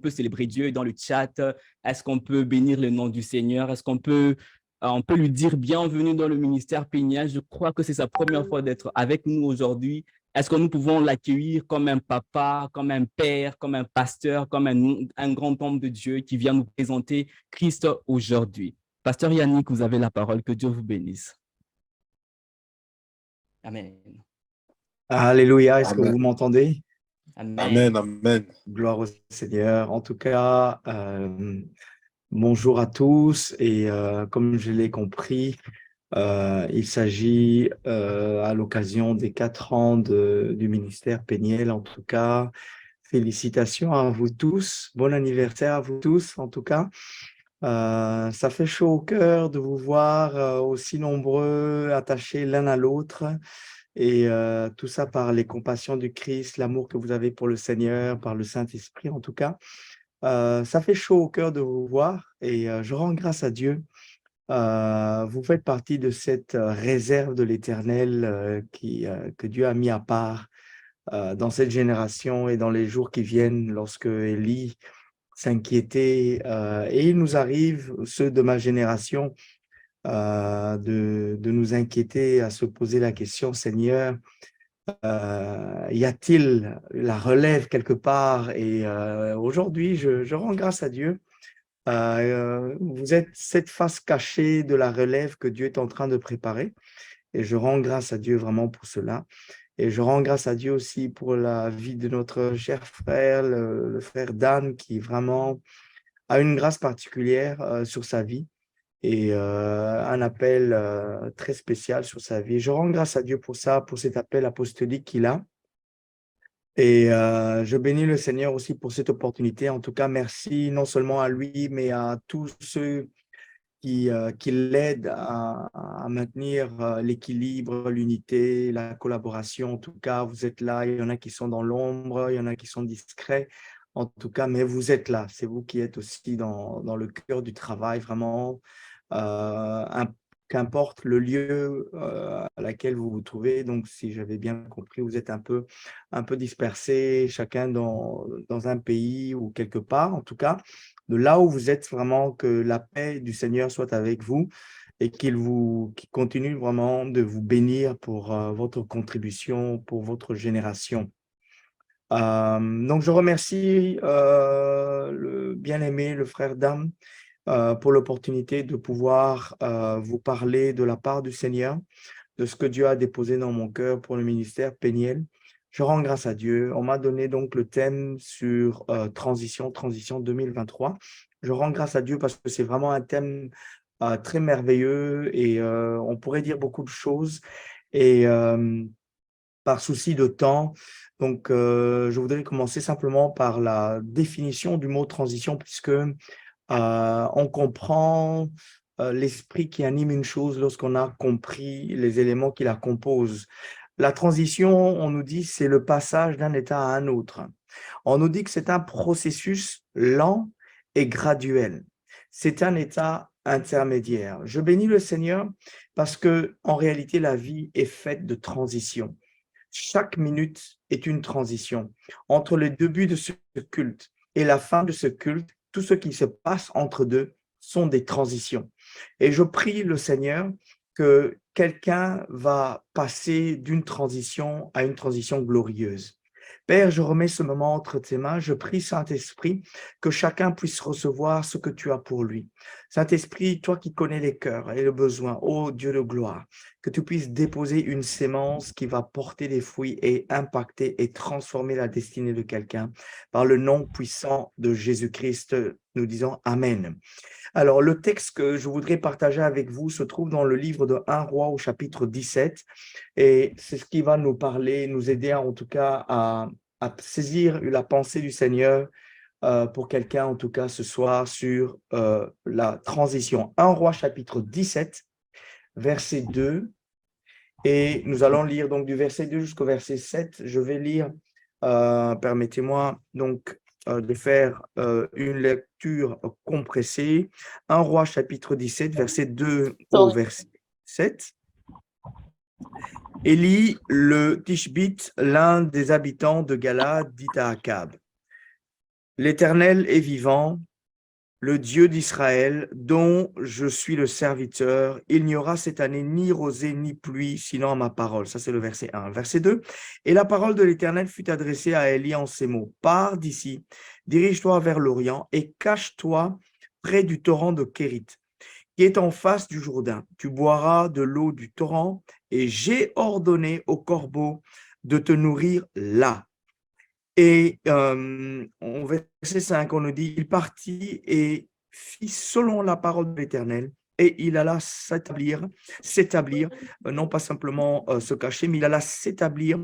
peut célébrer Dieu dans le chat? Est-ce qu'on peut bénir le nom du Seigneur? Est-ce qu'on peut, on peut lui dire bienvenue dans le ministère Péniel? Je crois que c'est sa première fois d'être avec nous aujourd'hui. Est-ce que nous pouvons l'accueillir comme un papa, comme un père, comme un pasteur, comme un grand homme de Dieu qui vient nous présenter Christ aujourd'hui? Pasteur Yannick, vous avez la parole. Que Dieu vous bénisse. Amen. Alléluia, est-ce que Amen. vous m'entendez? Amen, amen. Gloire au Seigneur. En tout cas, bonjour à tous et comme je l'ai compris, il s'agit à l'occasion des 4 ans du ministère Péniel. En tout cas, félicitations à vous tous. Bon anniversaire à vous tous, en tout cas. Ça fait chaud au cœur de vous voir aussi nombreux, attachés l'un à l'autre. Et tout ça par les compassions du Christ, l'amour que vous avez pour le Seigneur, par le Saint-Esprit en tout cas. Ça fait chaud au cœur de vous voir et je rends grâce à Dieu. Vous faites partie de cette réserve de l'Éternel que Dieu a mis à part dans cette génération et dans les jours qui viennent lorsque Élie s'inquiétait. Et il nous arrive, ceux de ma génération, de nous inquiéter, à se poser la question, Seigneur, y a-t-il la relève quelque part? Et aujourd'hui, je rends grâce à Dieu. Vous êtes cette face cachée de la relève que Dieu est en train de préparer. Et je rends grâce à Dieu vraiment pour cela. Et je rends grâce à Dieu aussi pour la vie de notre cher frère, le frère Dan, qui vraiment a une grâce particulière sur sa vie et un appel très spécial sur sa vie. Je rends grâce à Dieu pour ça, pour cet appel apostolique qu'il a. Et je bénis le Seigneur aussi pour cette opportunité. En tout cas, merci non seulement à lui, mais à tous ceux qui l'aident à maintenir l'équilibre, l'unité, la collaboration. En tout cas, vous êtes là. Il y en a qui sont dans l'ombre, il y en a qui sont discrets. En tout cas, mais vous êtes là. C'est vous qui êtes aussi dans le cœur du travail, vraiment. Qu'importe le lieu à laquelle vous vous trouvez. Donc, si j'avais bien compris, vous êtes un peu dispersés, chacun dans un pays ou quelque part. En tout cas, de là où vous êtes, vraiment, que la paix du Seigneur soit avec vous et qu'il continue vraiment de vous bénir pour votre contribution, pour votre génération. Donc, je remercie le bien-aimé, le frère Dame, pour l'opportunité de pouvoir vous parler de la part du Seigneur, de ce que Dieu a déposé dans mon cœur pour le ministère Péniel. Je rends grâce à Dieu. On m'a donné donc le thème sur transition 2023. Je rends grâce à Dieu parce que c'est vraiment un thème très merveilleux et on pourrait dire beaucoup de choses. Et par souci de temps, donc je voudrais commencer simplement par la définition du mot transition, puisque on comprend l'esprit qui anime une chose lorsqu'on a compris les éléments qui la composent. La transition, on nous dit, c'est le passage d'un état à un autre. On nous dit que c'est un processus lent et graduel. C'est un état intermédiaire. Je bénis le Seigneur parce que en réalité, la vie est faite de transitions. Chaque minute est une transition. Entre le début de ce culte et la fin de ce culte, tout ce qui se passe entre deux sont des transitions. Et je prie le Seigneur que quelqu'un va passer d'une transition à une transition glorieuse. Père, je remets ce moment entre tes mains. Je prie, Saint-Esprit, que chacun puisse recevoir ce que tu as pour lui. Saint-Esprit, toi qui connais les cœurs et le besoin, ô Dieu de gloire, que tu puisses déposer une sémence qui va porter des fruits et impacter et transformer la destinée de quelqu'un. Par le nom puissant de Jésus-Christ, nous disons Amen. Alors, le texte que je voudrais partager avec vous se trouve dans le livre de 1 Roi au chapitre 17 et c'est ce qui va nous parler, nous aider en tout cas à saisir la pensée du Seigneur pour quelqu'un en tout cas ce soir sur la transition. 1 Roi chapitre 17, verset 2 et nous allons lire donc du verset 2 jusqu'au verset 7. Je vais lire, permettez-moi donc de faire une lecture compressée. 1 Roi chapitre 17, verset 2 au verset 7. Élie le Tishbite, l'un des habitants de Galad, dit à Akab, L'Éternel est vivant, le Dieu d'Israël, dont je suis le serviteur. Il n'y aura cette année ni rosée ni pluie, sinon à ma parole. Ça, c'est le verset 1. Verset 2. Et la parole de l'Éternel fut adressée à Élie en ces mots. Pars d'ici, dirige-toi vers l'Orient et cache-toi près du torrent de Kérit, qui est en face du Jourdain. Tu boiras de l'eau du torrent et j'ai ordonné aux corbeaux de te nourrir là. Et au verset 5, on nous dit, il partit et fit selon la parole de l'Éternel, et il alla s'établir, non pas simplement se cacher, mais il alla s'établir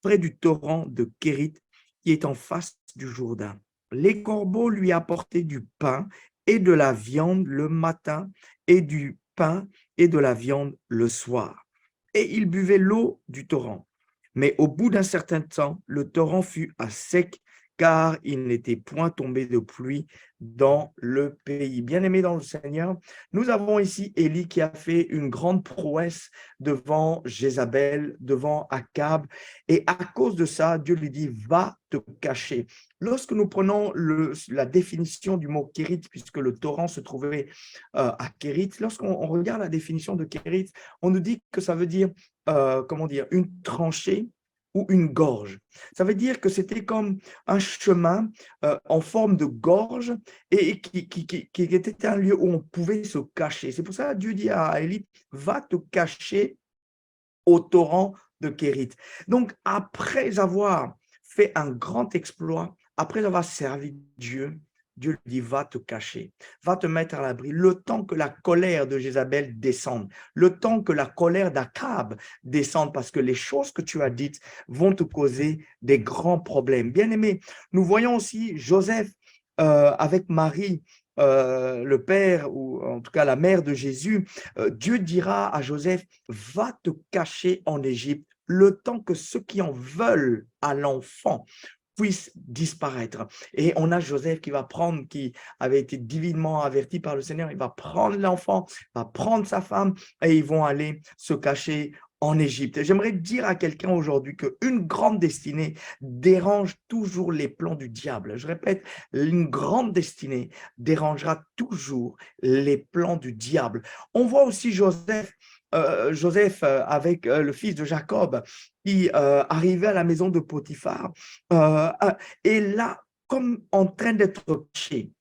près du torrent de Kérit, qui est en face du Jourdain. Les corbeaux lui apportaient du pain et de la viande le matin, et du pain et de la viande le soir. Et il buvait l'eau du torrent. Mais au bout d'un certain temps, le torrent fut à sec, car il n'était point tombé de pluie dans le pays. Bien-aimés dans le Seigneur, nous avons ici Élie qui a fait une grande prouesse devant Jézabel, devant Akab, et à cause de ça, Dieu lui dit, va te cacher. Lorsque nous prenons la définition du mot Kérit, puisque le torrent se trouvait à Kérit, lorsqu'on regarde la définition de Kérit, on nous dit que ça veut dire comment dire, une tranchée ou une gorge. Ça veut dire que c'était comme un chemin en forme de gorge et qui était un lieu où on pouvait se cacher. C'est pour ça que Dieu dit à Élie, va te cacher au torrent de Kérit. Donc, après avoir fait un grand exploit, après avoir servi Dieu, Dieu lui dit, va te cacher, va te mettre à l'abri, le temps que la colère de Jézabel descende, le temps que la colère d'Akab descende, parce que les choses que tu as dites vont te causer des grands problèmes. Bien-aimé, nous voyons aussi Joseph avec Marie, le père, ou en tout cas la mère de Jésus. Dieu dira à Joseph, va te cacher en Égypte le temps que ceux qui en veulent à l'enfant puissent disparaître. Et on a Joseph qui va prendre, qui avait été divinement averti par le Seigneur, il va prendre l'enfant, va prendre sa femme et ils vont aller se cacher en Égypte. J'aimerais dire à quelqu'un aujourd'hui qu'une grande destinée dérange toujours les plans du diable. Je répète, une grande destinée dérangera toujours les plans du diable. On voit aussi Joseph avec le fils de Jacob qui arrivait à la maison de Potiphar et là, comme en train d'être caché,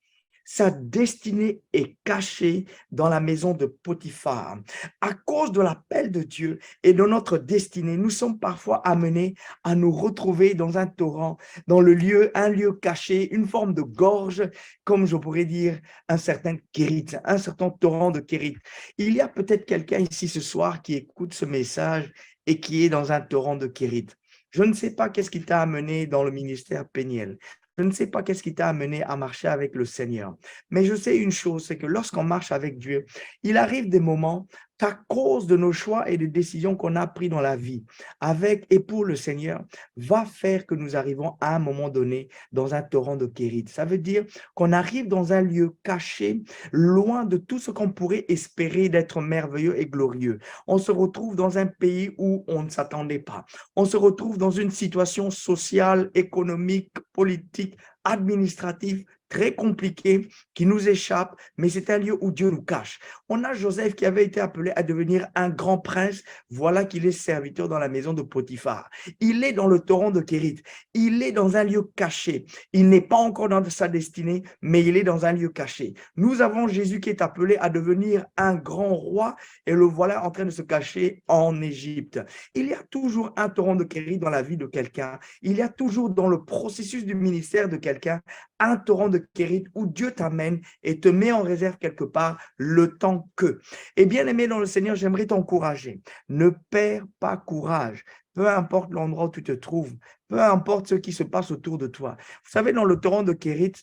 sa destinée est cachée dans la maison de Potiphar. À cause de l'appel de Dieu et de notre destinée, nous sommes parfois amenés à nous retrouver dans un torrent, dans un lieu caché, une forme de gorge, comme je pourrais dire un certain Kérit, un certain torrent de Kérit. Il y a peut-être quelqu'un ici ce soir qui écoute ce message et qui est dans un torrent de Kérit. Je ne sais pas qu'est-ce qui t'a amené dans le ministère Péniel. Je ne sais pas qu'est-ce qui t'a amené à marcher avec le Seigneur. Mais je sais une chose, c'est que lorsqu'on marche avec Dieu, il arrive des moments qu'à cause de nos choix et des décisions qu'on a prises dans la vie, avec et pour le Seigneur, va faire que nous arrivons à un moment donné dans un torrent de Kérit. Ça veut dire qu'on arrive dans un lieu caché, loin de tout ce qu'on pourrait espérer d'être merveilleux et glorieux. On se retrouve dans un pays où on ne s'attendait pas. On se retrouve dans une situation sociale, économique, politique, administrative très compliquée qui nous échappe, mais c'est un lieu où Dieu nous cache. On a Joseph qui avait été appelé à devenir un grand prince. Voilà qu'il est serviteur dans la maison de Potiphar. Il est dans le torrent de Kérit. Il est dans un lieu caché. Il n'est pas encore dans sa destinée, mais il est dans un lieu caché. Nous avons Jésus qui est appelé à devenir un grand roi et le voilà en train de se cacher en Égypte. Il y a toujours un torrent de Kérit dans la vie de quelqu'un. Il y a toujours dans le processus du ministère de quelqu'un un torrent de Kérit où Dieu t'amène et te met en réserve quelque part le temps que. Et bien aimé dans le Seigneur, j'aimerais t'encourager. Ne perds pas courage. Peu importe l'endroit où tu te trouves, peu importe ce qui se passe autour de toi. Vous savez, dans le torrent de Kérit,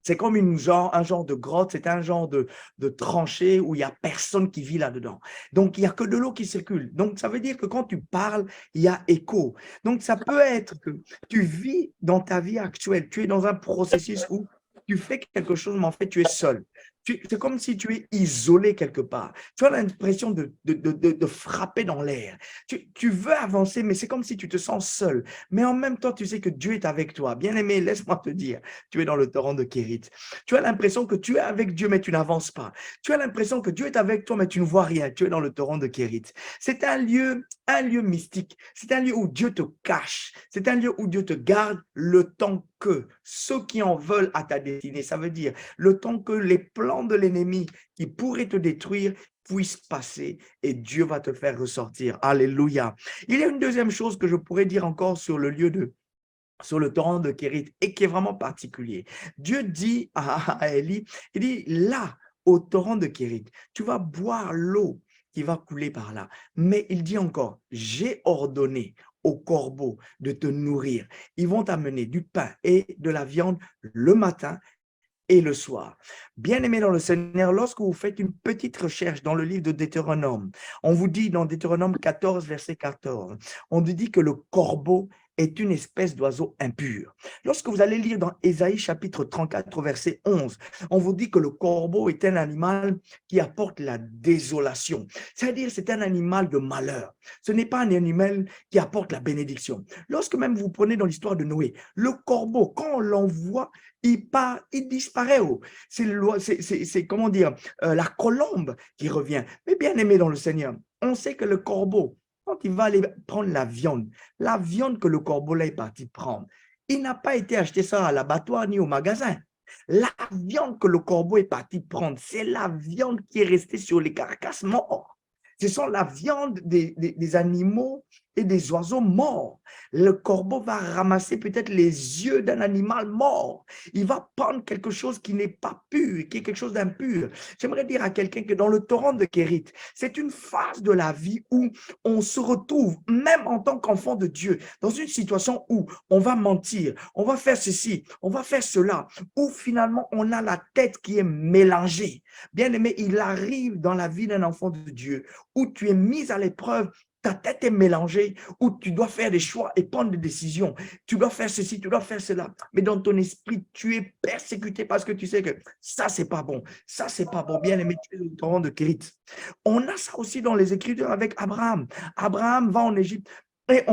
c'est comme un genre de grotte, c'est un genre de tranchée où il n'y a personne qui vit là-dedans. Donc, il n'y a que de l'eau qui circule. Donc, ça veut dire que quand tu parles, il y a écho. Donc, ça peut être que tu vis dans ta vie actuelle, tu es dans un processus où tu fais quelque chose, mais en fait, tu es seul. C'est comme si tu es isolé quelque part. Tu as l'impression de frapper dans l'air. Tu veux avancer, mais c'est comme si tu te sens seul. Mais en même temps, tu sais que Dieu est avec toi. Bien-aimé, laisse-moi te dire, tu es dans le torrent de Kérit. Tu as l'impression que tu es avec Dieu, mais tu n'avances pas. Tu as l'impression que Dieu est avec toi, mais tu ne vois rien. Tu es dans le torrent de Kérit. C'est un lieu mystique. C'est un lieu où Dieu te cache. C'est un lieu où Dieu te garde le temps que ceux qui en veulent à ta destinée, ça veut dire le temps que les plans de l'ennemi qui pourraient te détruire puissent passer et Dieu va te faire ressortir. Alléluia. Il y a une deuxième chose que je pourrais dire encore sur le torrent de Kérit et qui est vraiment particulier. Dieu dit à Élie, il dit là, au torrent de Kérit, tu vas boire l'eau qui va couler par là. Mais il dit encore, j'ai ordonné aux corbeaux de te nourrir. Ils vont t'amener du pain et de la viande le matin et le soir. Bien-aimés dans le Seigneur, lorsque vous faites une petite recherche dans le livre de Deutéronome, on vous dit dans Deutéronome 14, verset 14, on vous dit que le corbeau est une espèce d'oiseau impur. Lorsque vous allez lire dans Ésaïe chapitre 34, verset 11, on vous dit que le corbeau est un animal qui apporte la désolation. C'est-à-dire, c'est un animal de malheur. Ce n'est pas un animal qui apporte la bénédiction. Lorsque même vous prenez dans l'histoire de Noé, le corbeau, quand on l'envoie, il part, il disparaît. C'est comment dire, la colombe qui revient. Mais bien aimé dans le Seigneur, on sait que le corbeau, quand il va aller prendre la viande que le corbeau là est parti prendre, il n'a pas été acheté ça à l'abattoir ni au magasin. La viande que le corbeau est parti prendre, c'est la viande qui est restée sur les carcasses mortes. Ce sont la viande des animaux et des oiseaux morts. Le corbeau va ramasser peut-être les yeux d'un animal mort. Il va prendre quelque chose qui n'est pas pur, qui est quelque chose d'impur. J'aimerais dire à quelqu'un que dans le torrent de Kérit, c'est une phase de la vie où on se retrouve, même en tant qu'enfant de Dieu, dans une situation où on va mentir, on va faire ceci, on va faire cela, où finalement on a la tête qui est mélangée. Bien aimé, il arrive dans la vie d'un enfant de Dieu où tu es mis à l'épreuve, ta tête est mélangée, où tu dois faire des choix et prendre des décisions. Tu dois faire ceci, tu dois faire cela. Mais dans ton esprit, tu es persécuté parce que tu sais que ça, c'est pas bon. Ça, c'est pas bon. Bien aimé, tu es au torrent de Kérit. On a ça aussi dans les Écritures avec Abraham. Abraham va en Égypte et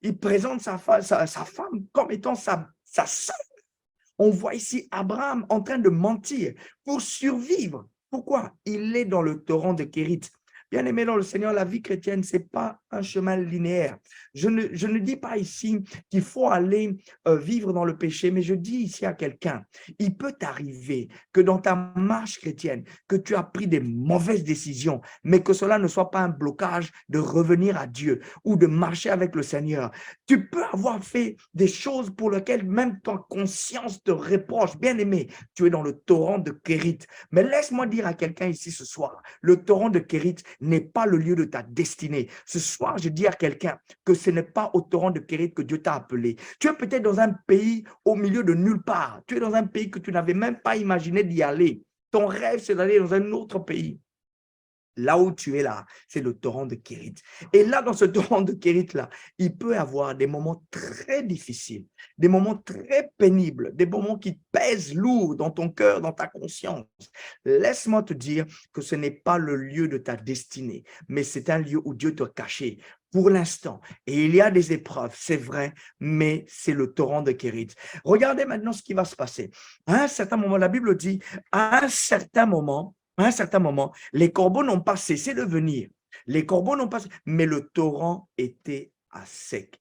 il présente sa femme comme étant sa sœur. On voit ici Abraham en train de mentir pour survivre. Pourquoi? Il est dans le torrent de Kérit. Bien-aimé dans le Seigneur, la vie chrétienne, ce n'est pas un chemin linéaire. Je ne dis pas ici qu'il faut aller vivre dans le péché, mais je dis ici à quelqu'un, il peut t'arriver que dans ta marche chrétienne, que tu as pris des mauvaises décisions, mais que cela ne soit pas un blocage de revenir à Dieu ou de marcher avec le Seigneur. Tu peux avoir fait des choses pour lesquelles même ta conscience te reproche. Bien-aimé, tu es dans le torrent de Kérit. Mais laisse-moi dire à quelqu'un ici ce soir, le torrent de Kérit n'est pas le lieu de ta destinée. Ce soir, je dis à quelqu'un que ce n'est pas au torrent de Kérit que Dieu t'a appelé. Tu es peut-être dans un pays au milieu de nulle part. Tu es dans un pays que tu n'avais même pas imaginé d'y aller. Ton rêve, c'est d'aller dans un autre pays. Là où tu es là, c'est le torrent de Kérit. Et là, dans ce torrent de Kérit-là, il peut y avoir des moments très difficiles, des moments très pénibles, des moments qui pèsent lourd dans ton cœur, dans ta conscience. Laisse-moi te dire que ce n'est pas le lieu de ta destinée, mais c'est un lieu où Dieu t'a caché pour l'instant. Et il y a des épreuves, c'est vrai, mais c'est le torrent de Kérit. Regardez maintenant ce qui va se passer. À un certain moment, la Bible dit, à un certain moment, les corbeaux n'ont pas cessé de venir. Les corbeaux n'ont pas, mais le torrent était à sec.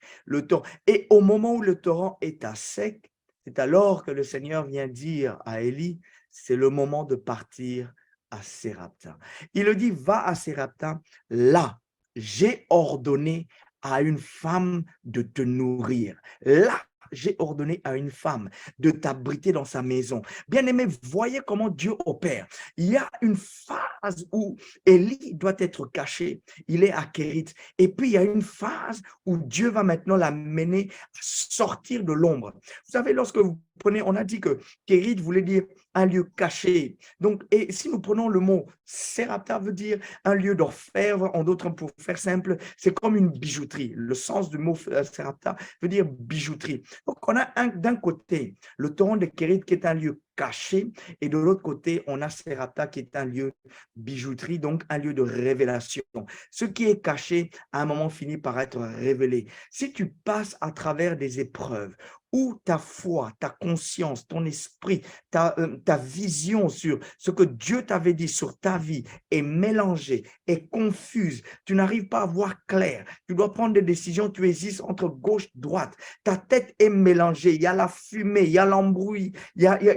Et au moment où le torrent est à sec, c'est alors que le Seigneur vient dire à Élie, c'est le moment de partir à Sérapta. Il le dit, va à Sérapta, là, j'ai ordonné à une femme de te nourrir. Là, j'ai ordonné à une femme de t'abriter dans sa maison. Bien-aimé, voyez comment Dieu opère. Il y a une phase où Élie doit être caché. Il est à Kérit. Et puis, il y a une phase où Dieu va maintenant l'amener à sortir de l'ombre. Vous savez, lorsque vous prenez, on a dit que Kérit voulait dire un lieu caché. Donc, et si nous prenons le mot Sérapta veut dire un lieu d'orfèvre, en d'autres, pour faire simple, c'est comme une bijouterie. Le sens du mot Sérapta veut dire bijouterie. Donc, on a d'un côté le torrent de Kérit qui est un lieu caché. Et de l'autre côté, on a Serapta qui est un lieu bijouterie, donc un lieu de révélation. Ce qui est caché, à un moment, finit par être révélé. Si tu passes à travers des épreuves, où ta foi, ta conscience, ton esprit, ta vision sur ce que Dieu t'avait dit sur ta vie est mélangée, est confuse, tu n'arrives pas à voir clair, tu dois prendre des décisions, tu hésites entre gauche, droite, ta tête est mélangée, il y a la fumée, il y a l'embrouille,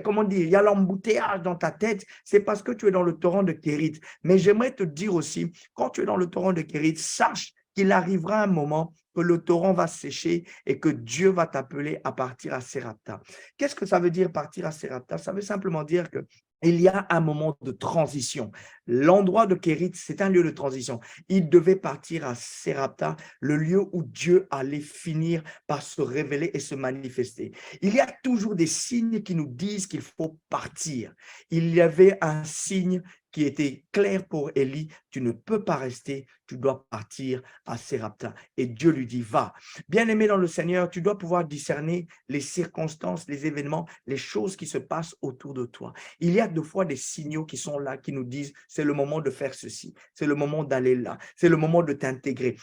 comment dire, il y a l'embouteillage dans ta tête, c'est parce que tu es dans le torrent de Kérit. Mais j'aimerais te dire aussi, quand tu es dans le torrent de Kérit, sache qu'il arrivera un moment que le torrent va sécher et que Dieu va t'appeler à partir à Serapta. Qu'est-ce que ça veut dire partir à Serapta? Ça veut simplement dire que il y a un moment de transition. L'endroit de Kérit, c'est un lieu de transition. Il devait partir à Serapta, le lieu où Dieu allait finir par se révéler et se manifester. Il y a toujours des signes qui nous disent qu'il faut partir. Il y avait un signe qui était clair pour Élie, tu ne peux pas rester, tu dois partir à Serapta. Et Dieu lui dit, va. Bien-aimé dans le Seigneur, tu dois pouvoir discerner les circonstances, les événements, les choses qui se passent autour de toi. Il y a deux fois des signaux qui sont là, qui nous disent, c'est le moment de faire ceci, c'est le moment d'aller là, c'est le moment de t'intégrer.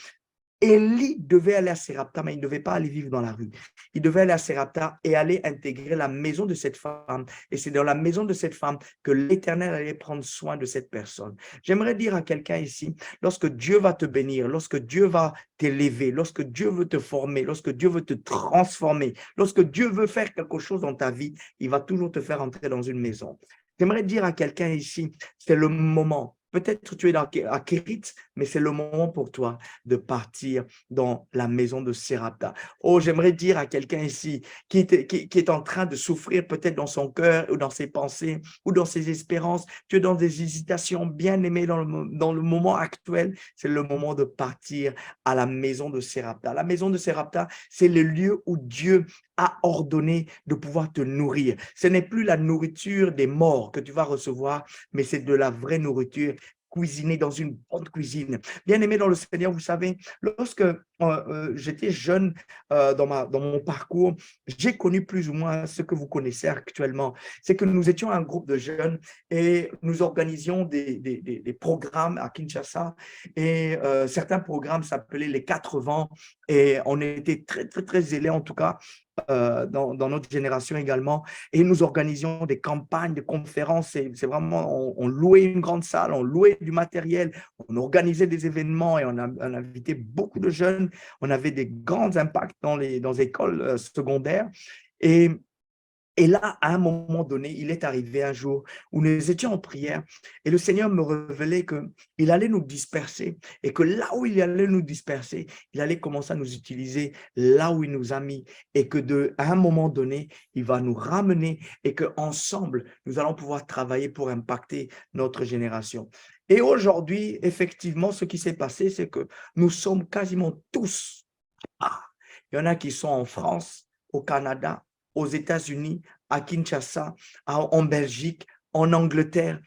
Élie devait aller à Serapta, mais il ne devait pas aller vivre dans la rue. Il devait aller à Serapta et aller intégrer la maison de cette femme. Et c'est dans la maison de cette femme que l'Éternel allait prendre soin de cette personne. J'aimerais dire à quelqu'un ici, lorsque Dieu va te bénir, lorsque Dieu va t'élever, lorsque Dieu veut te former, lorsque Dieu veut te transformer, lorsque Dieu veut faire quelque chose dans ta vie, il va toujours te faire entrer dans une maison. J'aimerais dire à quelqu'un ici, c'est le moment. Peut-être tu es à Kérit, mais c'est le moment pour toi de partir dans la maison de Serapta. Oh, j'aimerais dire à quelqu'un ici qui est en train de souffrir peut-être dans son cœur ou dans ses pensées ou dans ses espérances, tu es dans des hésitations bien aimées dans le moment actuel, c'est le moment de partir à la maison de Serapta. La maison de Serapta, c'est le lieu où Dieu a ordonné de pouvoir te nourrir. Ce n'est plus la nourriture des morts que tu vas recevoir, mais c'est de la vraie nourriture cuisinée dans une bonne cuisine. Bien-aimé dans le Seigneur, vous savez, lorsque j'étais jeune dans mon parcours, j'ai connu plus ou moins ce que vous connaissez actuellement. C'est que nous étions un groupe de jeunes et nous organisions des programmes à Kinshasa et certains programmes s'appelaient les 4 vents et on était très, très, très zélés en tout cas. Dans notre génération également, et nous organisions des campagnes, des conférences, c'est vraiment, on louait une grande salle, on louait du matériel, on organisait des événements et on invitait beaucoup de jeunes, on avait des grands impacts dans les écoles secondaires, et là, à un moment donné, il est arrivé un jour où nous étions en prière et le Seigneur me révélait qu'il allait nous disperser et que là où il allait nous disperser, il allait commencer à nous utiliser là où il nous a mis et à un moment donné, il va nous ramener et qu'ensemble, nous allons pouvoir travailler pour impacter notre génération. Et aujourd'hui, effectivement, ce qui s'est passé, c'est que nous sommes quasiment tous. Il y en a qui sont en France, au Canada, aux États-Unis, à Kinshasa, en Belgique, en Angleterre.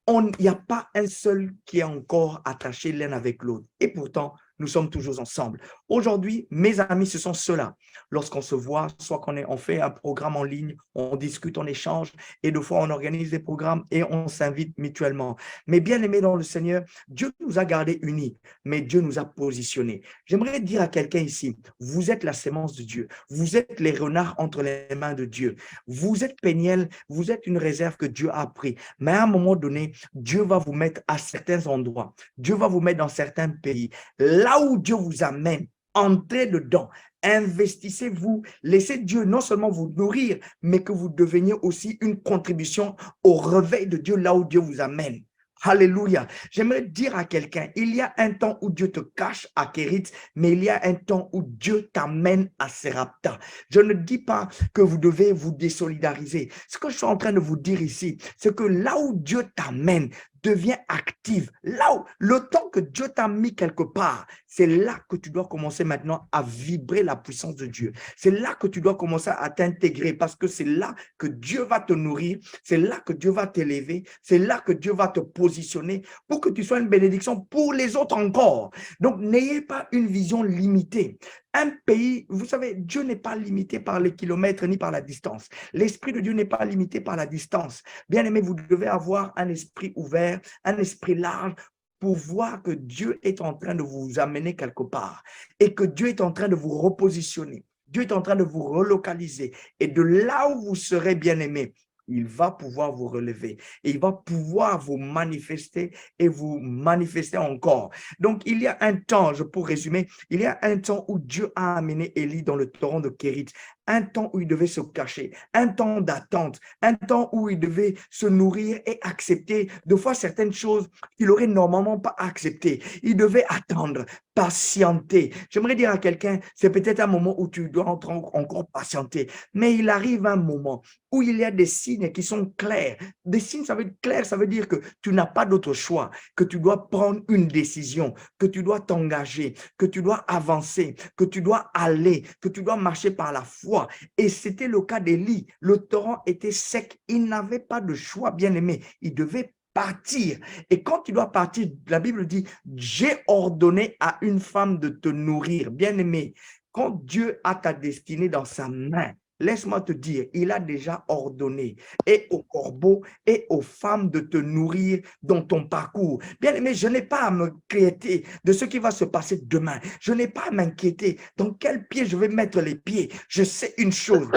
Il n'y a pas un seul qui est encore attaché l'un avec l'autre. Et pourtant, nous sommes toujours ensemble. Aujourd'hui, mes amis, ce sont ceux-là. Lorsqu'on se voit, soit on fait un programme en ligne, on discute, on échange, et deux fois, on organise des programmes et on s'invite mutuellement. Mais bien aimé dans le Seigneur, Dieu nous a gardés unis, mais Dieu nous a positionnés. J'aimerais dire à quelqu'un ici, vous êtes la sémence de Dieu. Vous êtes les renards entre les mains de Dieu. Vous êtes péniel, vous êtes une réserve que Dieu a pris. Mais à un moment donné, Dieu va vous mettre à certains endroits. Dieu va vous mettre dans certains pays. Là où Dieu vous amène, entrez dedans, investissez-vous, laissez Dieu non seulement vous nourrir, mais que vous deveniez aussi une contribution au réveil de Dieu là où Dieu vous amène. Alléluia. J'aimerais dire à quelqu'un, il y a un temps où Dieu te cache à Kérit, mais il y a un temps où Dieu t'amène à Serapta. Je ne dis pas que vous devez vous désolidariser. Ce que je suis en train de vous dire ici, c'est que là où Dieu t'amène, devient active. Là où le temps que Dieu t'a mis quelque part, c'est là que tu dois commencer maintenant à vibrer la puissance de Dieu. C'est là que tu dois commencer à t'intégrer parce que c'est là que Dieu va te nourrir, c'est là que Dieu va t'élever, c'est là que Dieu va te positionner pour que tu sois une bénédiction pour les autres encore. Donc, n'ayez pas une vision limitée. Un pays, vous savez, Dieu n'est pas limité par les kilomètres ni par la distance. L'Esprit de Dieu n'est pas limité par la distance. Bien-aimé, vous devez avoir un esprit ouvert, un esprit large pour voir que Dieu est en train de vous amener quelque part et que Dieu est en train de vous repositionner. Dieu est en train de vous relocaliser. Et de là où vous serez bien-aimé, il va pouvoir vous relever et il va pouvoir vous manifester et vous manifester encore. Donc, il y a un temps, pour résumer, il y a un temps où Dieu a amené Élie dans le torrent de Kérit, un temps où il devait se cacher, un temps d'attente, un temps où il devait se nourrir et accepter de fois certaines choses qu'il n'aurait normalement pas acceptées. Il devait attendre, patienter. J'aimerais dire à quelqu'un, c'est peut-être un moment où tu dois encore patienter, mais il arrive un moment où il y a des signes qui sont clairs. Des signes, ça veut dire clair, ça veut dire que tu n'as pas d'autre choix, que tu dois prendre une décision, que tu dois t'engager, que tu dois avancer, que tu dois aller, que tu dois marcher par la foi. Et c'était le cas d'Élie. Le torrent était sec. Il n'avait pas de choix, bien-aimé. Il devait partir. Et quand tu dois partir, la Bible dit, j'ai ordonné à une femme de te nourrir. Bien-aimé, quand Dieu a ta destinée dans sa main, laisse-moi te dire, il a déjà ordonné et aux corbeaux et aux femmes de te nourrir dans ton parcours. Bien-aimé, je n'ai pas à m'inquiéter de ce qui va se passer demain. Je n'ai pas à m'inquiéter dans quel pied je vais mettre les pieds. Je sais une chose,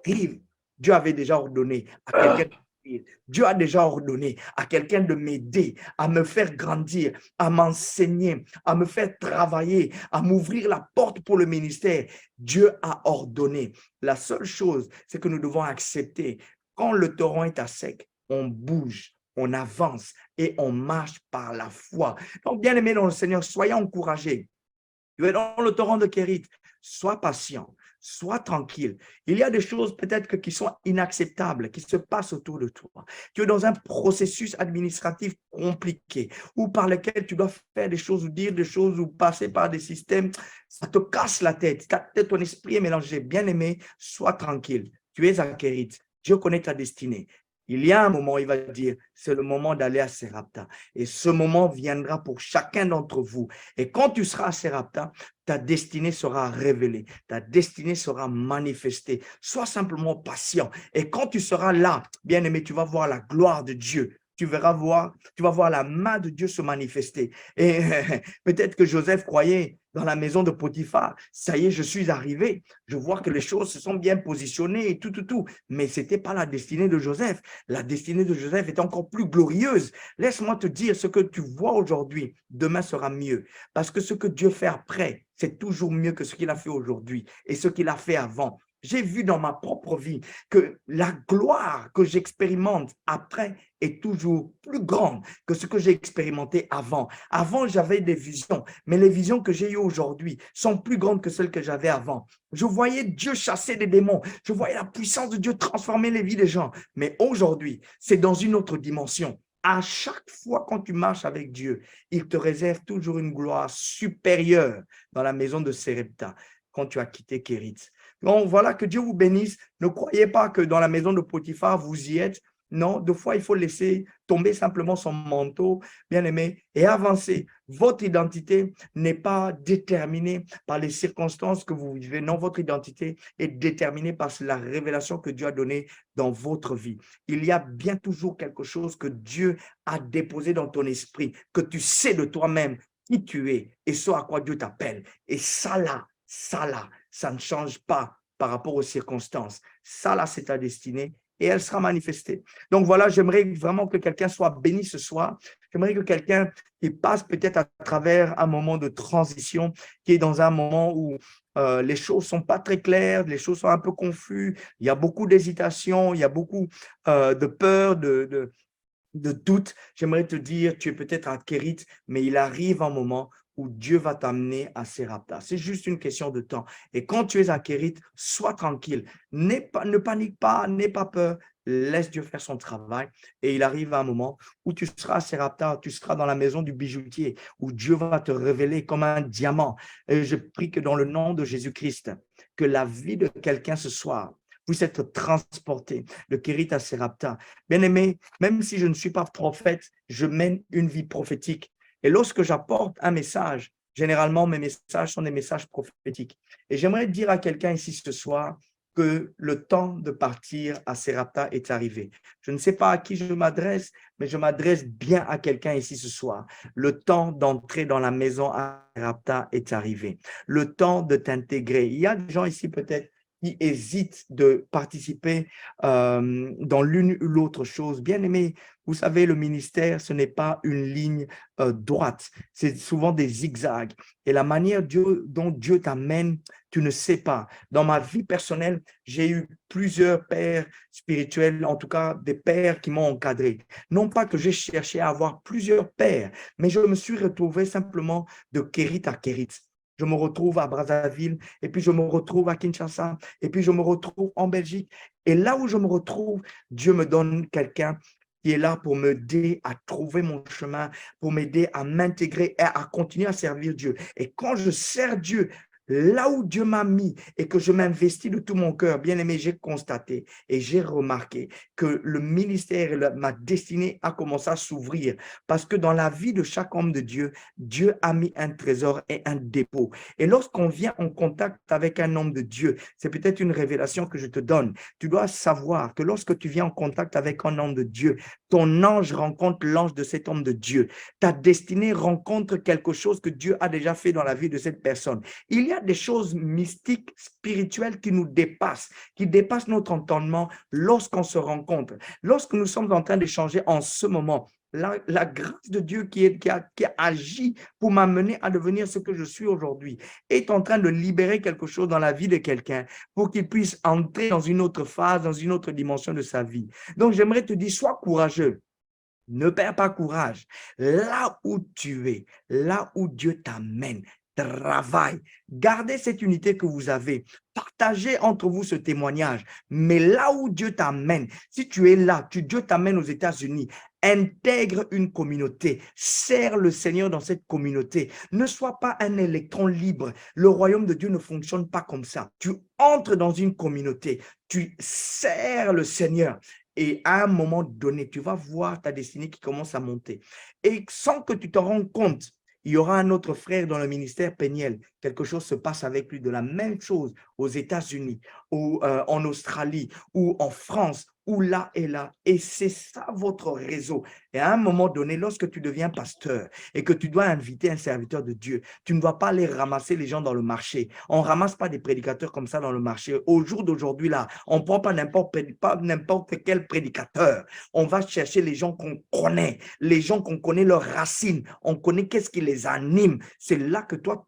Dieu avait déjà ordonné à quelqu'un. Dieu a déjà ordonné à quelqu'un de m'aider, à me faire grandir, à m'enseigner, à me faire travailler, à m'ouvrir la porte pour le ministère. Dieu a ordonné. La seule chose, c'est que nous devons accepter. Quand le torrent est à sec, on bouge, on avance et on marche par la foi. Donc, bien aimé dans le Seigneur, soyez encouragés. Tu es dans le torrent de Kérit, sois patient. Sois tranquille. Il y a des choses peut-être qui sont inacceptables, qui se passent autour de toi. Tu es dans un processus administratif compliqué ou par lequel tu dois faire des choses ou dire des choses ou passer par des systèmes. Ça te casse la tête. Ton esprit est mélangé. Bien-aimé, sois tranquille. Tu es à Kérit. Dieu connaît ta destinée. Il y a un moment, il va dire, c'est le moment d'aller à Sérapta. Et ce moment viendra pour chacun d'entre vous. Et quand tu seras à Sérapta, ta destinée sera révélée. Ta destinée sera manifestée. Sois simplement patient. Et quand tu seras là, bien-aimé, tu vas voir la gloire de Dieu. Tu vas voir la main de Dieu se manifester. Et peut-être que Joseph croyait dans la maison de Potiphar, ça y est, je suis arrivé. Je vois que les choses se sont bien positionnées et tout. Mais ce n'était pas la destinée de Joseph. La destinée de Joseph est encore plus glorieuse. Laisse-moi te dire, ce que tu vois aujourd'hui, demain sera mieux. Parce que ce que Dieu fait après, c'est toujours mieux que ce qu'il a fait aujourd'hui et ce qu'il a fait avant. J'ai vu dans ma propre vie que la gloire que j'expérimente après est toujours plus grande que ce que j'ai expérimenté avant. Avant, j'avais des visions, mais les visions que j'ai eues aujourd'hui sont plus grandes que celles que j'avais avant. Je voyais Dieu chasser des démons. Je voyais la puissance de Dieu transformer les vies des gens. Mais aujourd'hui, c'est dans une autre dimension. À chaque fois quand tu marches avec Dieu, il te réserve toujours une gloire supérieure dans la maison de Sérepta quand tu as quitté Kérit. Donc voilà, que Dieu vous bénisse. Ne croyez pas que dans la maison de Potiphar, vous y êtes. Non, deux fois, il faut laisser tomber simplement son manteau, bien-aimé, et avancer. Votre identité n'est pas déterminée par les circonstances que vous vivez. Non, votre identité est déterminée par la révélation que Dieu a donnée dans votre vie. Il y a bien toujours quelque chose que Dieu a déposé dans ton esprit, que tu sais de toi-même qui tu es et ce à quoi Dieu t'appelle. Et ça là, ça ne change pas par rapport aux circonstances. Ça là, c'est ta destinée et elle sera manifestée. Donc voilà, j'aimerais vraiment que quelqu'un soit béni ce soir. J'aimerais que quelqu'un qui passe peut-être à travers un moment de transition, qui est dans un moment où les choses ne sont pas très claires, les choses sont un peu confuses, il y a beaucoup d'hésitation, il y a beaucoup de peur, de doute. J'aimerais te dire, tu es peut-être à Kérit, mais il arrive un moment où Dieu va t'amener à Sérapta. C'est juste une question de temps. Et quand tu es à Kérit, sois tranquille. Ne panique pas, n'aie pas peur. Laisse Dieu faire son travail. Et il arrive un moment où tu seras à Sérapta, tu seras dans la maison du bijoutier, où Dieu va te révéler comme un diamant. Et je prie que dans le nom de Jésus-Christ, que la vie de quelqu'un ce soir puisse être transportée de Kérit à Sérapta. Bien-aimé, même si je ne suis pas prophète, je mène une vie prophétique. Et lorsque j'apporte un message, Généralement, mes messages sont des messages prophétiques. Et j'aimerais dire à quelqu'un ici ce soir que le temps de partir à Serapta est arrivé. Je ne sais pas à qui je m'adresse, mais je m'adresse bien à quelqu'un ici ce soir. Le temps d'entrer dans la maison à Serapta est arrivé. Le temps de t'intégrer. Il y a des gens ici peut-être qui hésitent de participer dans l'une ou l'autre chose. Bien aimé, vous savez, le ministère, ce n'est pas une ligne droite. C'est souvent des zigzags. Et la manière dont Dieu t'amène, tu ne sais pas. Dans ma vie personnelle, j'ai eu plusieurs pères spirituels, en tout cas des pères qui m'ont encadré. Non pas que j'ai cherché à avoir plusieurs pères, mais je me suis retrouvé simplement de Kérit à Kérit. Je me retrouve à Brazzaville, et puis je me retrouve à Kinshasa, et puis je me retrouve en Belgique. Et là où je me retrouve, Dieu me donne quelqu'un qui est là pour m'aider à trouver mon chemin, pour m'aider à m'intégrer et à continuer à servir Dieu. Et quand je sers Dieu, là où Dieu m'a mis et que je m'investis de tout mon cœur, bien aimé, j'ai constaté et j'ai remarqué que le ministère et ma destinée a commencé à s'ouvrir parce que dans la vie de chaque homme de Dieu, Dieu a mis un trésor et un dépôt. Et lorsqu'on vient en contact avec un homme de Dieu, c'est peut-être une révélation que je te donne. Tu dois savoir que lorsque tu viens en contact avec un homme de Dieu, ton ange rencontre l'ange de cet homme de Dieu. Ta destinée rencontre quelque chose que Dieu a déjà fait dans la vie de cette personne. Il y a des choses mystiques, spirituelles qui nous dépassent, qui dépassent notre entendement lorsqu'on se rencontre. Lorsque nous sommes en train d'échanger en ce moment, la grâce de Dieu qui a agi pour m'amener à devenir ce que je suis aujourd'hui est en train de libérer quelque chose dans la vie de quelqu'un pour qu'il puisse entrer dans une autre phase, dans une autre dimension de sa vie. Donc, j'aimerais te dire, sois courageux. Ne perds pas courage. Là où tu es, là où Dieu t'amène, travaille. Gardez cette unité que vous avez. Partagez entre vous ce témoignage. Mais là où Dieu t'amène, si tu es là, Dieu t'amène aux États-Unis, intègre une communauté. Sers le Seigneur dans cette communauté. Ne sois pas un électron libre. Le royaume de Dieu ne fonctionne pas comme ça. Tu entres dans une communauté. Tu sers le Seigneur. Et à un moment donné, tu vas voir ta destinée qui commence à monter. Et sans que tu te rendes compte, il y aura un autre frère dans le ministère Péniel. Quelque chose se passe avec lui de la même chose aux États-Unis, ou en Australie, ou en France, ou là et là. Et c'est ça votre réseau. Et à un moment donné, lorsque tu deviens pasteur et que tu dois inviter un serviteur de Dieu, tu ne dois pas aller ramasser les gens dans le marché. On ne ramasse pas des prédicateurs comme ça dans le marché. Au jour d'aujourd'hui, là, on ne prend pas n'importe quel prédicateur. On va chercher les gens qu'on connaît, les gens qu'on connaît leurs racines. On connaît qu'est-ce qui les anime. C'est là que toi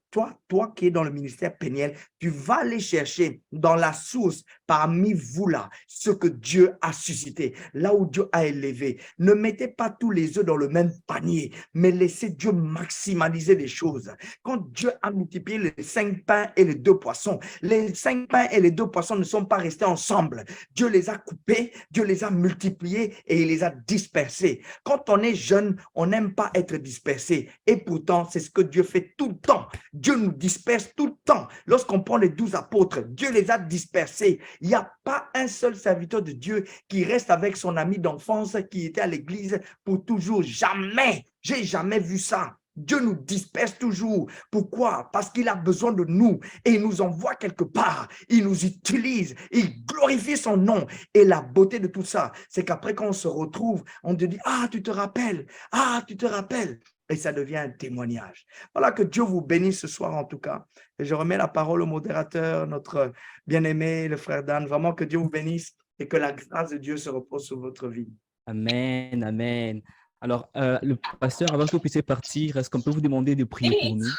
qui es dans le ministère Péniel, tu vas aller chercher dans la source parmi vous là, ce que Dieu a suscité, là où Dieu a élevé. Ne mettez pas tous les œufs dans le même panier, mais laissez Dieu maximaliser les choses. Quand Dieu a multiplié les 5 pains et les 2 poissons, les 5 pains et les 2 poissons ne sont pas restés ensemble. Dieu les a coupés, Dieu les a multipliés et il les a dispersés. Quand on est jeune, on n'aime pas être dispersé. Et pourtant, c'est ce que Dieu fait tout le temps. Dieu nous disperse tout le temps. Lorsqu'on prend les 12 apôtres, Dieu les a dispersés. Il n'y a pas un seul serviteur de Dieu qui reste avec son ami d'enfance qui était à l'église pour toujours. Jamais. J'ai jamais vu ça. Dieu nous disperse toujours. Pourquoi? Parce qu'il a besoin de nous et il nous envoie quelque part. Il nous utilise, il glorifie son nom. Et la beauté de tout ça, c'est qu'après quand on se retrouve, on te dit « Ah, tu te rappelles? Ah, tu te rappelles ?» Et ça devient un témoignage. Voilà, que Dieu vous bénisse ce soir en tout cas. Et je remets la parole au modérateur, notre bien-aimé, le frère Dan. Vraiment que Dieu vous bénisse et que la grâce de Dieu se repose sur votre vie. Amen, amen. Alors, le pasteur, avant que vous puissiez partir, est-ce qu'on peut vous demander de prier pour nous?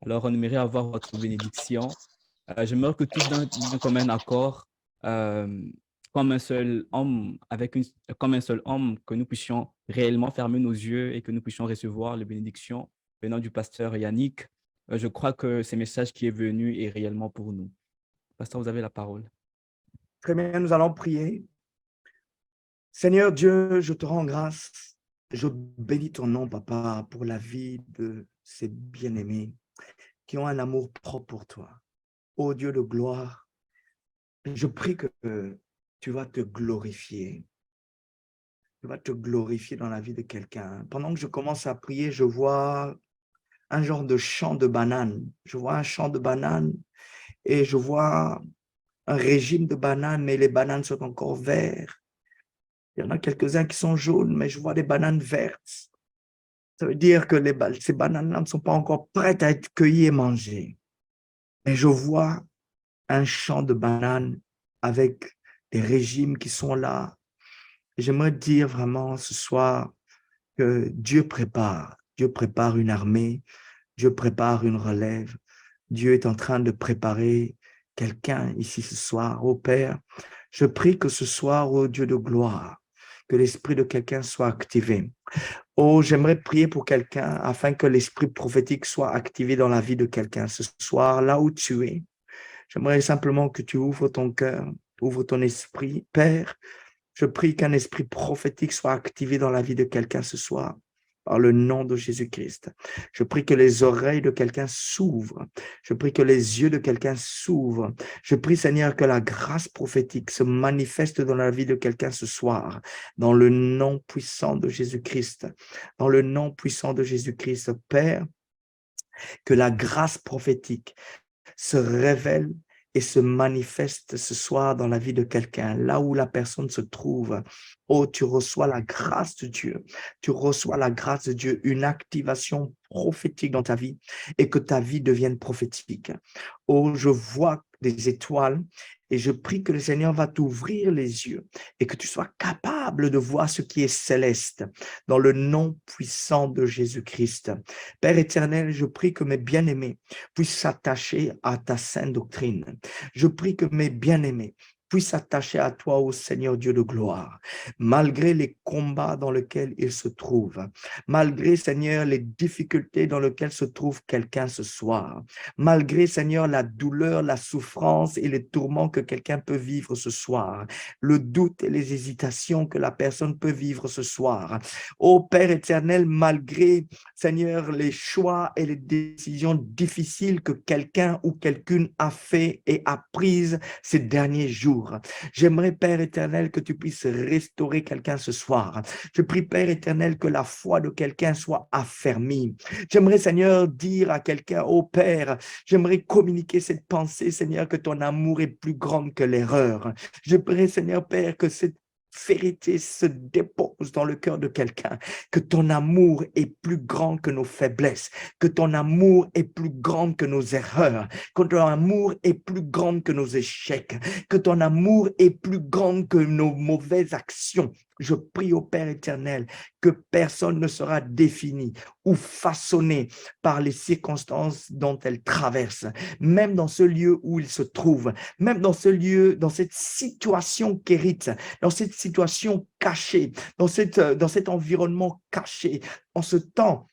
Alors, on aimerait avoir votre bénédiction. J'aimerais que tous d'un commun accord, comme un seul homme, comme un seul homme, que nous puissions réellement fermer nos yeux et que nous puissions recevoir les bénédictions venant du pasteur Yannick. Je crois que ce message qui est venu est réellement pour nous. Pasteur, vous avez la parole. Très bien, nous allons prier. Seigneur Dieu, je te rends grâce. Je bénis ton nom, Papa, pour la vie de ces bien-aimés qui ont un amour propre pour toi. Ô Dieu de gloire, je prie que tu vas te glorifier. Tu vas te glorifier dans la vie de quelqu'un. Pendant que je commence à prier, je vois un genre de champ de bananes. Je vois un champ de bananes et je vois un régime de bananes, mais les bananes sont encore vertes. Il y en a quelques-uns qui sont jaunes, mais je vois des bananes vertes. Ça veut dire que ces bananes-là ne sont pas encore prêtes à être cueillies et mangées. Mais je vois un champ de bananes avec des régimes qui sont là. J'aimerais dire vraiment ce soir que Dieu prépare une armée, Dieu prépare une relève. Dieu est en train de préparer quelqu'un ici ce soir. Ô Père, je prie que ce soir, ô Dieu de gloire, que l'esprit de quelqu'un soit activé. Oh, j'aimerais prier pour quelqu'un afin que l'esprit prophétique soit activé dans la vie de quelqu'un ce soir, là où tu es. J'aimerais simplement que tu ouvres ton cœur, ouvres ton esprit. Père, je prie qu'un esprit prophétique soit activé dans la vie de quelqu'un ce soir, par le nom de Jésus-Christ. Je prie que les oreilles de quelqu'un s'ouvrent. Je prie que les yeux de quelqu'un s'ouvrent. Je prie, Seigneur, que la grâce prophétique se manifeste dans la vie de quelqu'un ce soir, dans le nom puissant de Jésus-Christ. Dans le nom puissant de Jésus-Christ, Père, que la grâce prophétique se révèle et se manifeste ce soir dans la vie de quelqu'un, là où la personne se trouve. Oh, tu reçois la grâce de Dieu. Tu reçois la grâce de Dieu, une activation prophétique dans ta vie et que ta vie devienne prophétique. Oh, je vois des étoiles et je prie que le Seigneur va t'ouvrir les yeux et que tu sois capable de voir ce qui est céleste dans le nom puissant de Jésus-Christ. Père éternel, je prie que mes bien-aimés puissent s'attacher à ta sainte doctrine. Je prie que mes bien-aimés puissent s'attacher à toi, ô Seigneur Dieu de gloire, malgré les combats dans lesquels ils se trouvent, malgré, Seigneur, les difficultés dans lesquelles se trouve quelqu'un ce soir, malgré, Seigneur, la douleur, la souffrance et les tourments que quelqu'un peut vivre ce soir, le doute et les hésitations que la personne peut vivre ce soir. Ô Père éternel, malgré, Seigneur, les choix et les décisions difficiles que quelqu'un ou quelqu'une a fait et a prises ces derniers jours, j'aimerais, Père éternel, que tu puisses restaurer quelqu'un ce soir. Je prie, Père éternel, que la foi de quelqu'un soit affermie. J'aimerais, Seigneur, dire à quelqu'un, ô Père, j'aimerais communiquer cette pensée, Seigneur, que ton amour est plus grand que l'erreur. Je prie, Seigneur, Père, que cette vérité se dépose dans le cœur de quelqu'un, que ton amour est plus grand que nos faiblesses, que ton amour est plus grand que nos erreurs, que ton amour est plus grand que nos échecs, que ton amour est plus grand que nos mauvaises actions. Je prie au Père éternel que personne ne sera défini ou façonné par les circonstances dont elle traverse, même dans ce lieu où il se trouve, même dans ce lieu, dans cette situation qu'hérite, dans cette situation cachée, dans cet environnement caché, en ce temps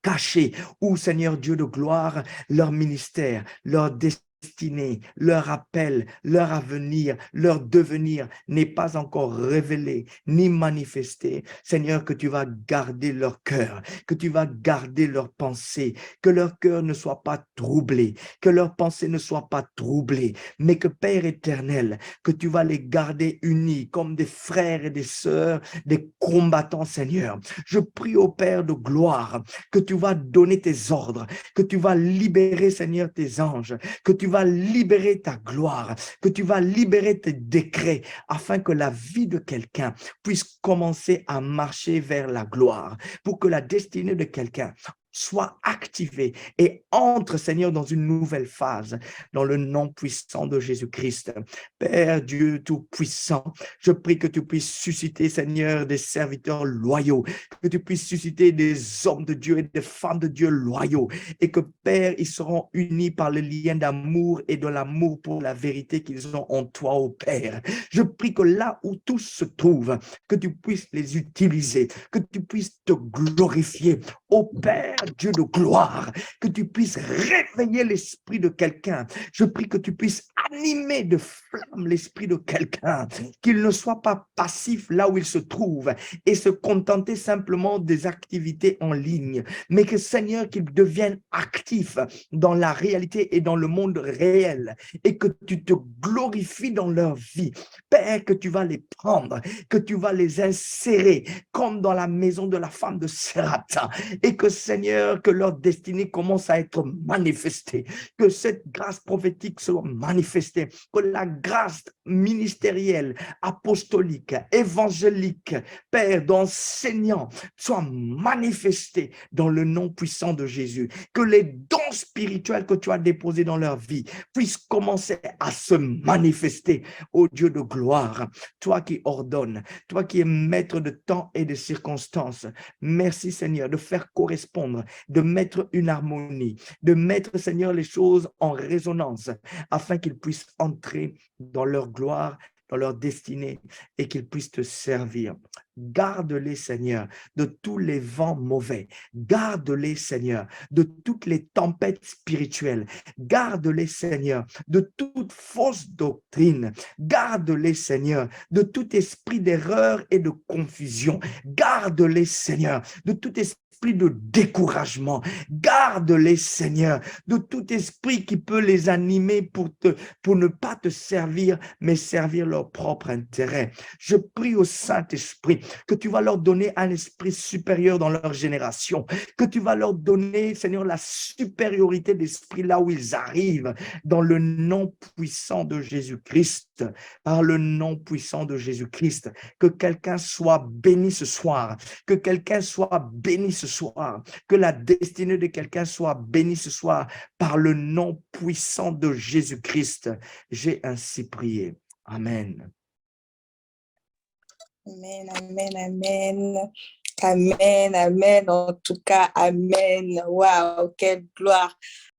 caché où, Seigneur Dieu de gloire, leur ministère, leur destinée, leur appel, leur avenir, leur devenir n'est pas encore révélé ni manifesté. Seigneur, que tu vas garder leur cœur, que tu vas garder leur pensée, que leur cœur ne soit pas troublé, que leur pensée ne soit pas troublée, mais que Père éternel, que tu vas les garder unis comme des frères et des sœurs, des combattants, Seigneur. Je prie au Père de gloire que tu vas donner tes ordres, que tu vas libérer, Seigneur, tes anges, que tu vas libérer ta gloire, que tu vas libérer tes décrets afin que la vie de quelqu'un puisse commencer à marcher vers la gloire, pour que la destinée de quelqu'un soit activée et entre, Seigneur, dans une nouvelle phase, dans le nom puissant de Jésus-Christ. Père Dieu Tout-Puissant, je prie que tu puisses susciter, Seigneur, des serviteurs loyaux, que tu puisses susciter des hommes de Dieu et des femmes de Dieu loyaux, et que, Père, ils seront unis par le lien d'amour et de l'amour pour la vérité qu'ils ont en toi, ô Père. Je prie que là où tous se trouvent, que tu puisses les utiliser, que tu puisses te glorifier, ô Père Dieu de gloire, que tu puisses réveiller l'esprit de quelqu'un. Je prie que tu puisses animer de flamme l'esprit de quelqu'un, qu'il ne soit pas passif là où il se trouve et se contenter simplement des activités en ligne, mais que, Seigneur, qu'il devienne actif dans la réalité et dans le monde réel, et que tu te glorifies dans leur vie. Père, que tu vas les prendre, que tu vas les insérer comme dans la maison de la femme de Sérapta, et que, Seigneur, Seigneur, que leur destinée commence à être manifestée, que cette grâce prophétique soit manifestée, que la grâce ministérielle, apostolique, évangélique, Père, d'enseignants, soit manifestée dans le nom puissant de Jésus, que les dons spirituels que tu as déposés dans leur vie puissent commencer à se manifester, ô Dieu de gloire, toi qui ordonnes, toi qui es maître de temps et de circonstances. Merci Seigneur de faire correspondre, de mettre une harmonie, de mettre Seigneur les choses en résonance afin qu'ils puissent entrer dans leur gloire, dans leur destinée et qu'ils puissent te servir. Garde-les, Seigneur, de tous les vents mauvais. Garde-les, Seigneur, de toutes les tempêtes spirituelles. Garde-les, Seigneur, de toute fausse doctrine. Garde-les, Seigneur, de tout esprit d'erreur et de confusion. Garde-les, Seigneur, de tout esprit de découragement. Garde-les, Seigneur, de tout esprit qui peut les animer pour ne pas te servir, mais servir leur propre intérêt. Je prie au Saint-Esprit que tu vas leur donner un esprit supérieur dans leur génération, que tu vas leur donner, Seigneur, la supériorité d'esprit là où ils arrivent, dans le nom puissant de Jésus-Christ, par le nom puissant de Jésus-Christ. Que quelqu'un soit béni ce soir, que quelqu'un soit béni ce soir, que la destinée de quelqu'un soit bénie ce soir par le nom puissant de Jésus-Christ. J'ai ainsi prié. Amen. Amen, amen, amen. Amen, amen. En tout cas, amen. Waouh, quelle gloire.